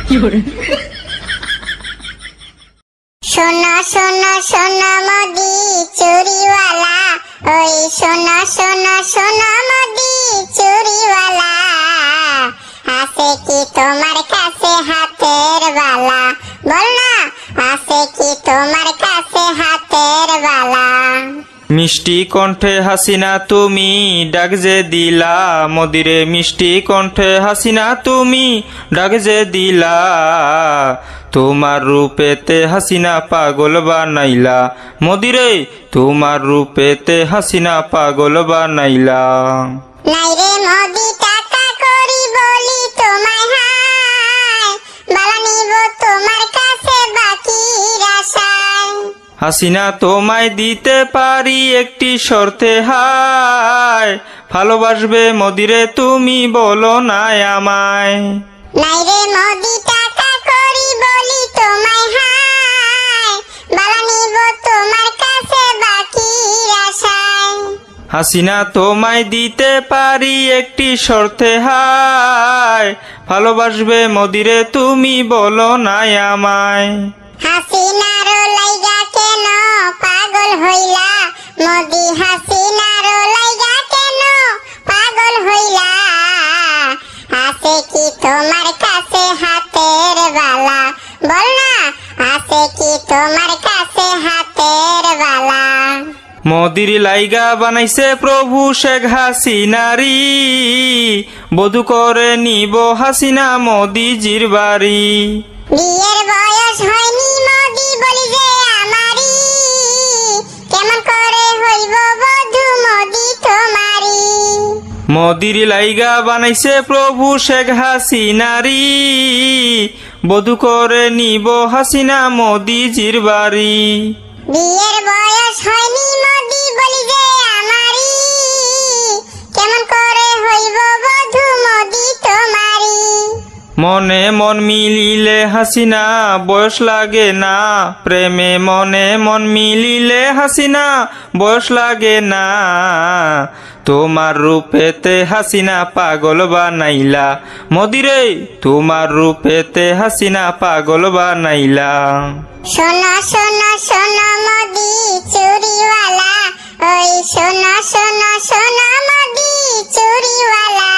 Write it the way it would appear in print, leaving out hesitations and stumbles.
শোনো শোনো শোনো মোদি চুরিওয়ালা, ওই শোনো শোনো শোনো মোদি চুরিওয়ালা, আছে কি তোমার কাছে হাতের বালা? বল না, আছে কি তোমার কাছে হাতের বালা? মিষ্টি কণ্ঠে হাসিনা তুমি ডাক যে দিলা মোদিরে, মিষ্টি কণ্ঠে হাসিনা তুমি ডাক যে দিলা, তোমার রূপেতে হাসিনা পাগল বানাইলা মোদিরে, তোমার রূপেতে হাসিনা পাগল বানাইলা। নাই রে মোদি টাকা করি বলি তোমায় হায়, বালা নিব তোমার কাছে বাকির আশায়। হাসিনা তোমায় দিতে পারি একটি শর্তে হায়, ভালোবাসবে মোদিরে তুমি বলো না আমায়। নাই রে মোদি টাকা করি বলি তোমায় হায়, বালা নিব তোমার কাছে বাকির আশায়। হাসিনা তোমায় দিতে পারি একটি শর্তে হায়, ভালোবাসবে মোদিরে তুমি বলো না আমায়। হাসিনার লাইগা কেন পাগল হইলা মোদি, হাসিনার লাইগা কেন পাগল হইলা, আছে কি তোমার কাছে হাতের বালা? বল না, আছে কি তোমার কাছে হাতের বালা? মোদির লাইগা বানাইছে প্রভু শেখ হাসিনারি, বধূ করে নিব হাসিনা মোদিজির বাড়ি। বিয়ের বয়স হয়নি মোদি বলি যে আমারি, কেমন করে হইব বধূ মোদি তোমারি? মোদির লাইগা বানাইছে প্রভু শেখ হাসিনারি, বধূ করে নিব হাসিনা মোদিজির বাড়ি। বিয়ের বয়স হয়নি মোদি বলি যে আমারি, কেমন করে হইব বধূ মোদি তোমারি? মনে মন মিলিলে হাসিনা বয়স লাগে না, প্রেমে মনে মন মিলিলে হাসিনা বয়স লাগে না, তোমার রূপেতে হাসিনা পাগল বানাইলা মোদিরে, তোমার রূপেতে হাসিনা পাগল বানাইলা। শোনো শোনো শোনো মোদি চুরিওয়ালা, ওই শোনো শোনো শোনো মোদি চুরিওয়ালা,